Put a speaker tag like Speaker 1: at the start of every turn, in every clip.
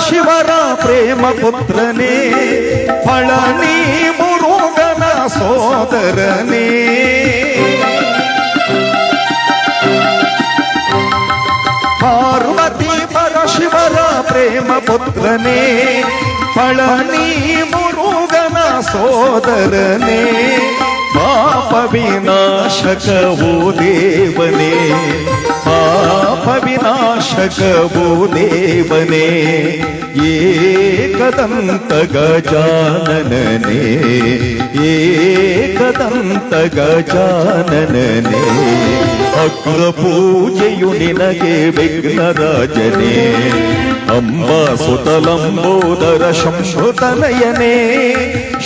Speaker 1: ಪರಶಿವರ ಪ್ರೇಮ ಪುತ್ರನೇ, ಪಳನಿ ಮುರುಗನ ಸೋದರನೇ. ಪಾರ್ವತಿ ಪರಶಿವರ ಪ್ರೇಮ ಪುತ್ರನೇ, ಪಳನಿ ಮುರುಗನ ಸೋದರನೇ. ಪಾಪ ವಿನಾಶಕವೋ ದೇವನೇ, ಪಾಪ ವಿನಾಶಕವೋ ದೇವನೇ. ಏಕದಂತ ಗಜಾನನನೇ, ಏಕದಂತ ಗಜಾನನನೇ. ಅಗ್ರ ಪೂಜೆಯು ನಿನಗೆ ವಿಘ್ನರಾಜನೇ, ಅಂಬಾ ಸುತಲಂಬೋದರ ಶಂಭುತನಯನೇ,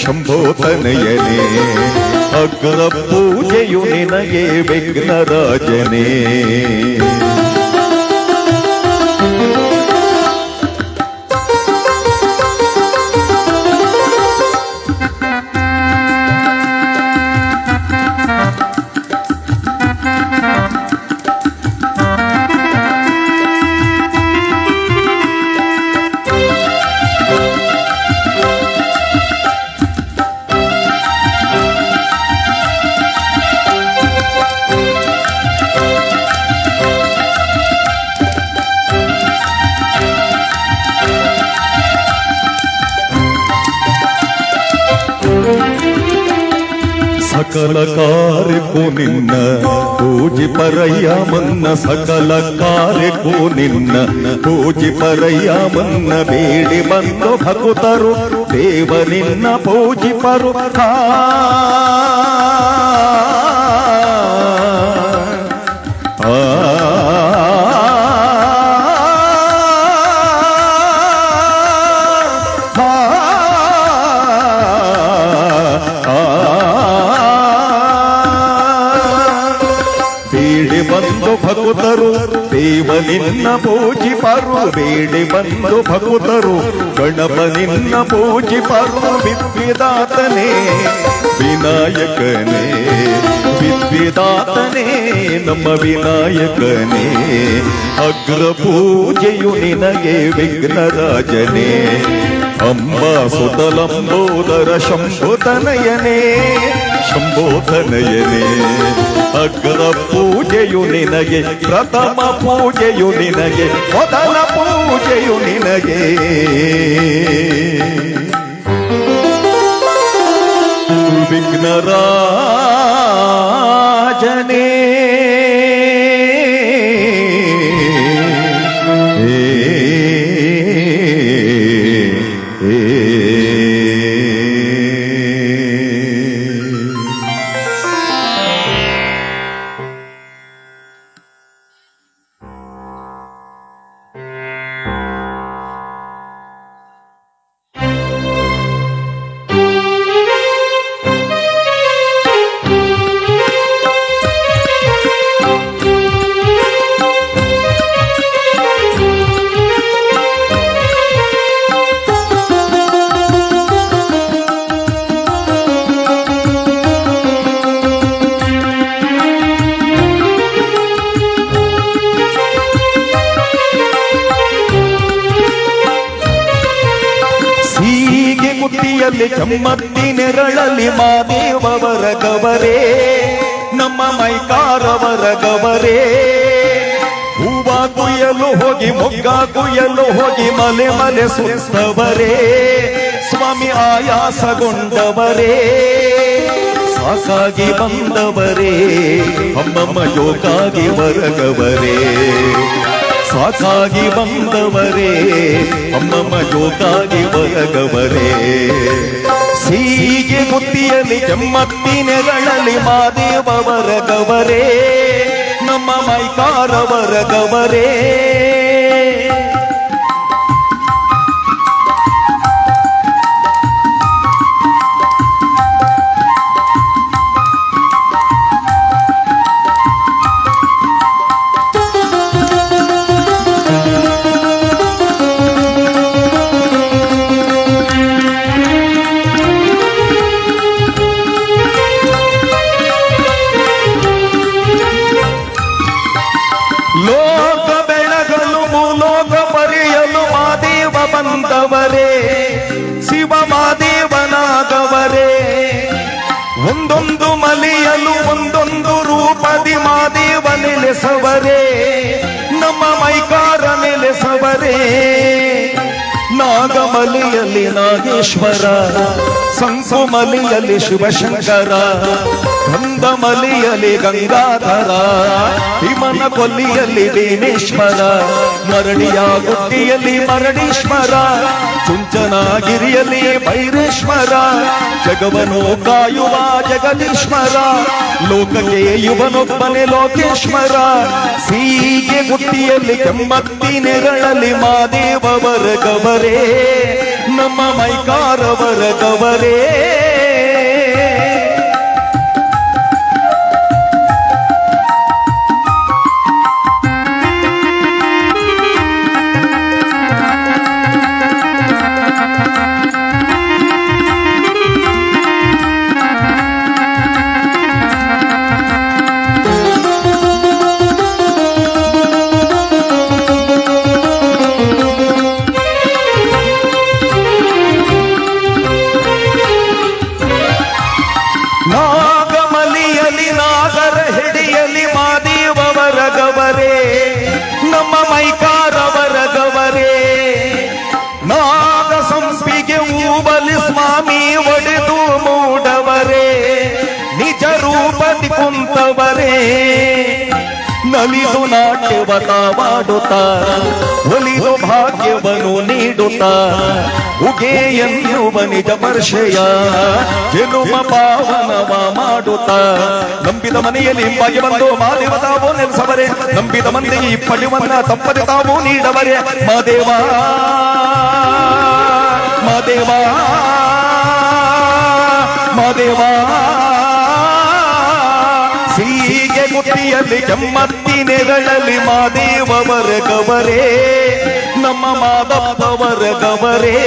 Speaker 1: ಶಂಭೋತನಯನೇ. ಅಗ್ರ ಪೂಜೆಯು ನಿನಗೆ ವಿಘ್ನರಾಜನೇ. ಸಕಲ ಕಾರ್ಯಕ್ಕೂ ನಿನ್ನ ಪೂಜಿ ಪರಯ್ಯ ಮನ್ನ, ಸಕಲ ಕಾರ್ಯಕ್ಕೂ ನಿನ್ನ ಪೂಜಿ ಪರಯ್ಯ ಮನ್ನ. ಬೇಡಿ ಬಂದು ಭಕ್ತರು ದೇವ ನಿನ್ನ ಪೂಜಿಪರು. ಬೇಡಿ ಬಂದು ಭಕ್ತರು ದೇವ ನಿನ್ನ ಪೂಜಿಪರು. ಬೇಡಿ ಬಂದು ಭಕ್ತರು ಗಣಪ ನಿನ್ನ ಪೂಜಿಪರು. ವಿದ್ವಿದಾತನೇ ವಿನಾಯಕನೇ, ವಿದ್ವಿದಾತನೇ ನಮ್ಮ ವಿನಾಯಕನೇ. ಅಗ್ರ ಪೂಜೆಯು ನಿನಗೆ ವಿಘ್ನರಾಜನೇ, ಅಂಬಾ ಸುತಲಂಬೋದರ ಶಂಭುತನಯನೇ, ಶಂಭೋತನಯನೇ. ಅಗ್ರ ಪೂಜೆಯು ನಿನಗೆ, ಪ್ರಥಮ ಪೂಜೆಯು ನಿನಗೆ, ಮೊದಲ ಪೂಜೆಯು ನಿನಗೆ. ವಿಘ್ನರಾಜನೇ ಮುತ್ತಿಯಲ್ಲಿ ಚಮ್ಮತ್ತಿ ನೆರಳಲ್ಲಿ ಮಾದೇವವರ ಗವರೇ, ನಮ್ಮ ಮೈಕಾರವರ ಗವರೇ. ಹೂವ ಕುಯ್ಯಲು ಹೋಗಿ ಮೊಗ್ಗ ಕುಯ್ಯಲು ಹೋಗಿ ಮಲೆ ಮಲೆ ಸುತ್ತವರೇ, ಸ್ವಾಮಿ ಆಯಾಸಗೊಂಡವರೇ. ಸಾಕಾಗಿ ಬಂದವರೇ ಅಮ್ಮಮ್ಮ ಯೋಗಾಗಿ ವರಗವರೇ, ಸಾಕಾಗಿ ಬಂದವರೇ ಅಮ್ಮಮ್ಮ ಯೋಗಾಗಿ ವರಗವರೇ. ಸೀಗೆ ಮುತ್ತಿಯಲ್ಲಿ ಕೆಮ್ಮತ್ತಿ ನೆರಳಲ್ಲಿ ಮಾದೇವವರ ಗವರೇ, ನಮ್ಮ ಮೈಕಾರವರ ಗವರೇ. ಲೋಕ ಬೆಳಗಲು ಬಂದವರೇ ಶಿವ ಮಾದೇವನಾಗವರೇ ಒಂದೊಂದು ಮಲೆಯಲು ಒಂದೊಂದು ರೂಪದಿ ಮಾದೇವ ನೆಲೆಸವರೇ ನಮ್ಮ ಮೈಕಾರ ನೆಲೆಸವರೇ ನಾಗಮಲೆಯಲ್ಲಿ ನಾಗೇಶ್ವರ ಸಂಸುಮಲೆಯಲ್ಲಿ ಶಿವಶಂಕರ ಗಂಧಮಲೆಯಲ್ಲಿ ಗಂಗಾಧರ ಹಿಮನ ಕೊಲ್ಲಿಯಲ್ಲಿ ಭೀಮೇಶ್ವರ ಮರಡಿಯ ಗುಡ್ಡಿಯಲ್ಲಿ ಮರಡೀಶ್ವರ ಚುಂಚನಗಿರಿಯಲ್ಲಿ ಭೈರೇಶ್ವರ ಜಗವನು ಕಾಯುವ ಜಗದೀಶ್ವರ ಲೋಕಕ್ಕೆ ಇವನೊಬ್ಬನೇ ಲೋಕೇಶ್ವರ ಸೀಗೆ ಗುಟ್ಟಿಯಲ್ಲಿ ಕೆಮ್ಮತ್ತಿ ನೆರಳಲ್ಲಿ ಮಾದೇವವರ ಗವರೇ ನಮ್ಮ ಮೈಕಾರವರ ಗವರೇ ನಾಗಮಲಿಯಲಿ ನಾಗರ ಹಿಡಿಯಲಿ ಮಾದೇವವರ ಗವರೇ ನಮ್ಮ ಮೈಕಾರವರ ಗವರೇ ನಾಗ ಸಂಪಿಗೆ ಊಬಲಿ ಸ್ವಾಮಿ ಒಡೆದು ಮೂಡವರೇ ನಿಜ ರೂಪದಿ ಕುಂತವರೇ ನಲಿದು ನಾಟ್ಯವ ತಾವಾಡುತ್ತ ಒಲಿದು ಭಾಗ್ಯವನ್ನು ನೀಡುತ್ತ ಉಗೆ ಎನ್ನುವ ನಿಜ ಪರಿಚಯ ಜನುಮ ಪಾವನವ ಮಾಡುತ್ತ ನಂಬಿದ ಮನೆಯಲ್ಲಿ ಹಿಂಬಾಗಿ ಬಂದು ಮಾದೇವ ತಾವು ನೆಲೆಸವರೇ ನಂಬಿದ ಮಂದಿಗೆ ಪಡಿವನ್ನ ತಪ್ಪದೆ ತಾವು ನೀಡವರೇ ಮಾದೇವ ಮಾದೇವ ಮಾದೇವ ಸೀಗೆ ಗುಟ್ಟಿಯಲ್ಲಿ ಕೆಮ್ಮತ್ತಿ ನೆರಳಲ್ಲಿ ಮಾದೇವವರ ಗವರೇ ನಮ್ಮ ಮಾದಪ್ಪವರ ಗವರೇ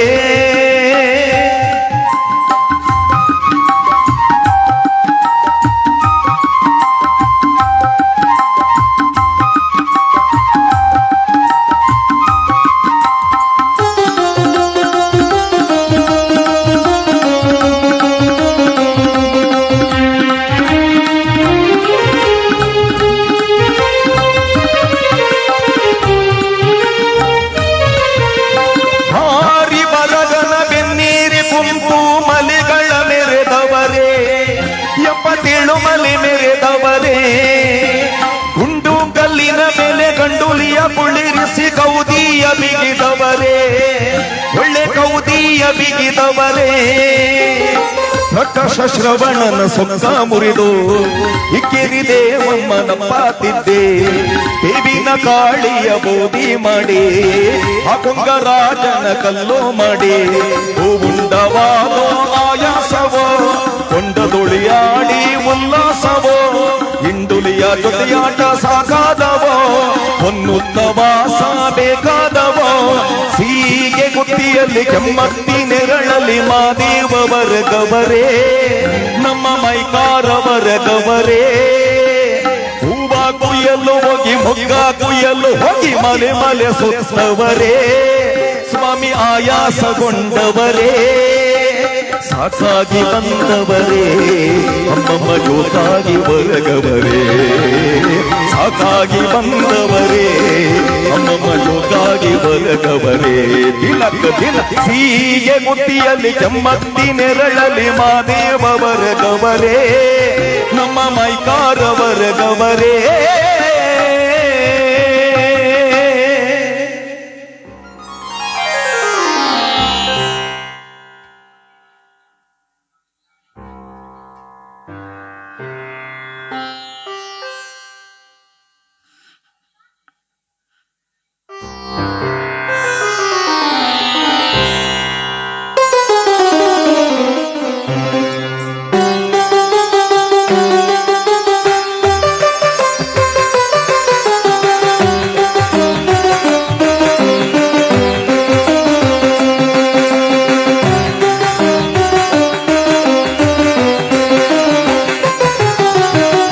Speaker 1: ತಿಳುಮಲೆ ಮೆರೆದವರೇ ಗುಂಡು ಕಲ್ಲಿನ ಮೇಲೆ ಗಂಡುಲಿಯ ಕುಳಿರಿಸಿ ಕೌದಿಯ ಬಿಗಿದವರೇ ಒಳ್ಳೆ ಕೌದಿಯ ಬಿಗಿದವರೇ ಪ್ರಕಾಶ ಶ್ರವಣನ ಸೊಕ್ಕ ಮುರಿದು ಇಕ್ಕಿರಿ ದೇವಮ್ಮನ ಪಾತಿದ್ದೆ ಬೇವಿನ ಕಾಳಿಯ ಬೋಧಿ ಮಾಡಿ ಆ ಕೊಂಗರಾಜನ ಕಲ್ಲು ಮಾಡಿ ಹೂವುಂಡವಾದೋ ಆಯಾಸವೋ ಕೊಂಡದೊಳಿಯಾಡಿ ಉಲ್ಲಾಸವೋ ಇಂಡುಲಿಯ ಜೊತೆಯಾಟ ಸಾಕಾದವೋ ಹೊನ್ನುತ್ತವಾಸ ಬೇಕಾದವೋ ಸೀಗೆ ಗುತ್ತಿಯಲ್ಲಿ ಕೆಮ್ಮತ್ತಿ ನೆರಳಲ್ಲಿ ಮಾದೇವವರ ಗವರೇ ನಮ್ಮ ಮೈಕಾರವರ ಗವರೇ ಹೂವ ಕುಯ್ಯಲು ಹೋಗಿ ಮೊಗ್ಗ ಕುಯ್ಯಲು ಹೋಗಿ ಮಲೆ ಮಲೆ ಸುತ್ತವರೇ ಸ್ವಾಮಿ ಆಯಾಸಗೊಂಡವರೇ ಸಾಕಾಗಿ ಬಂದವರೇ ಅಮ್ಮಮ್ಮ ಜೋತಾಗಿ ಬರಗವರೇ ಸಾಕಾಗಿ ಬಂದವರೇ ಅಮ್ಮಮ್ಮ ಜೋತಾಗಿ ಬರಗವರೇ ತಿಲಕ ತಿಲಕ ಸೀಗೆ ಗುಟ್ಟಿಯಲ್ಲಿ ಕೆಮ್ಮತ್ತಿ ನೆರಳಲ್ಲಿ ಮಾದೇವವರ ಗವರೇ ನಮ್ಮ ಮೈಕಾರವರ ಗವರೇ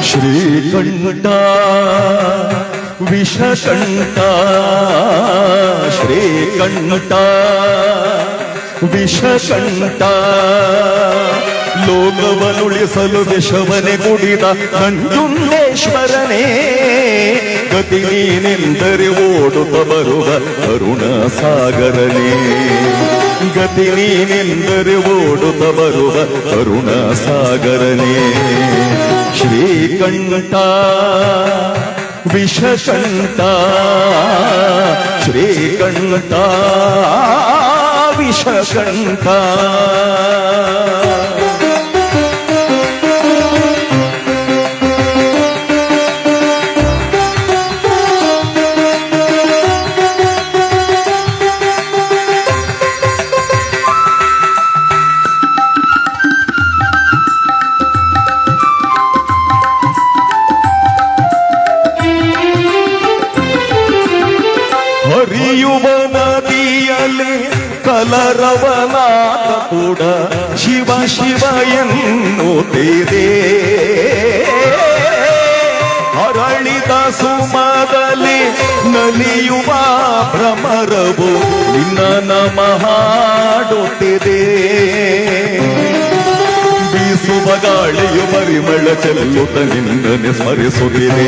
Speaker 1: ಶ್ರೀಕಂಠ ವಿಷಕಂಠ ಶ್ರೀಕಂಠ ವಿಷಕಂಠ ಲೋಕವನುಳಿಸಲು ವಿಷವನೆ ಕುಡಿದ ನಂಜುಂಡೇಶ್ವರನೇ ಗತಿ ನೀನೆಂದರೆ ಓಡುತ್ತ ಬರುವ ಕರುಣ ಸಾಗರನೇ ಗತಿ ನೀನೆಂದರೆ ಓಡುತ್ತ ಬರುವ ಕರುಣ ಸಾಗರನೇ ಶ್ರೀಕಂಠ ವಿಷಕಂಠ ಶ್ರೀಕಂಠ ವಿಷಕಂಠ ಹರಿಯುವ ನದಿಯಲ್ಲಿ ಕಲರವನಾದ ಕೂಡ ಶಿವ ಶಿವ ಎನ್ನುತ್ತಿದೆ ಅರಳಿದ ಸುಮದಲ್ಲಿ ನಲಿಯುವ ಭ್ರಮರವು ನಿನ್ನ ನಮಃ ಹಾಡುತ್ತಿದೆ ಬೀಸುವ ಗಾಳಿಯು ಪರಿಮಳ ಚೆಲ್ಲುತ್ತ ನಿನ್ನನೆ ಸ್ಮರಿಸುತ್ತಿದೆ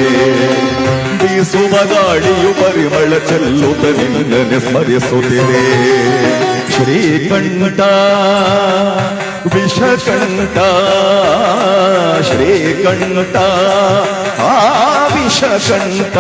Speaker 1: ಬೀಸುವ ಗಾಳಿಯು ಪರಿಮಳ ಚೆಲ್ಲುತ್ತ ನಿನ್ನನೆ ಸ್ಮರಿಸುತ್ತಿದೆ ಶ್ರೀಕಂಠ ವಿಷಕಂಠ ಶ್ರೀಕಂಠ ವಿಷಕಂಠ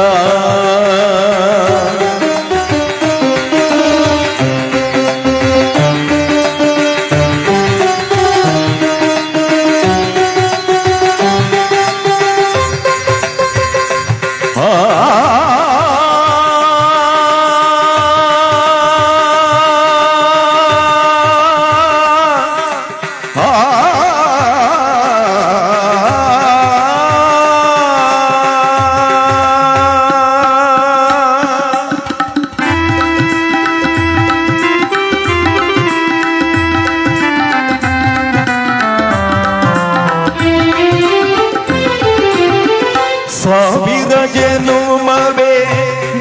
Speaker 1: ಸಾವಿರ ಜನುಮವೇ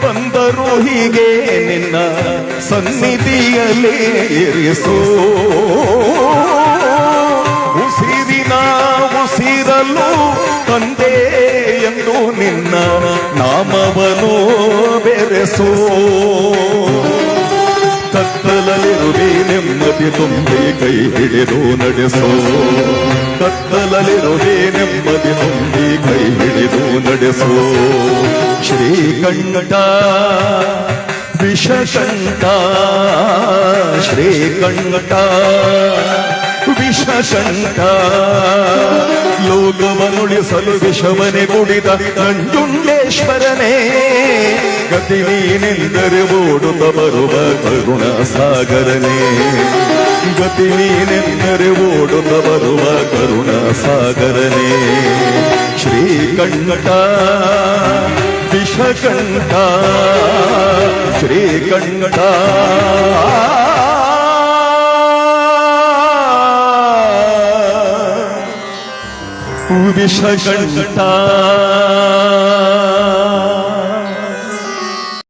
Speaker 1: ಬಂದರು ಹೀಗೆ ನಿನ್ನ ಸನ್ನಿಧಿಯಲ್ಲಿ ಇರಿಸೋ ಉಸಿರಿನ ಉಸಿರಲು ತಂದೆ ಎಂದು ನಿನ್ನ ನಾಮವನು ಬೆರೆಸೋ ಕತ್ತಲಲ್ಲಿರುವೆ ನೆಮ್ಮದಿ ತುಂಬಿ ಕೈ ಹಿಡಿದು ನಡೆಸೋ ಕತ್ತಲಲ್ಲಿರುವೆ ನೆಮ್ಮದಿ ತುಂಬಿ ಕೈ ಹಿಡಿದು ನಡೆಸೋ ಶ್ರೀಕಂಠ ವಿಷಕಂಠ ಶ್ರೀಕಂಠ ವಿಷಕಂಠ ಲೋಕವನುಳಿಸಲು ವಿಷವನೆ ಕುಡಿದ ನಂಜುಂಡೇಶ್ವರನೇ ಗತಿ ನೀನೆಂದರೆ ಓಡುತ್ತ ಬರುವ ಕರುಣ ಸಾಗರನೇ ಗತಿ ನೀನೆಂದರೆ ಓಡುತ್ತ ಬರುವ ಕರುಣ ಸಾಗರನೇ ಶ್ರೀಕಂಠ ವಿಷಕಂಠ ಶ್ರೀಕಂಠ ವಿಷಕಂಠ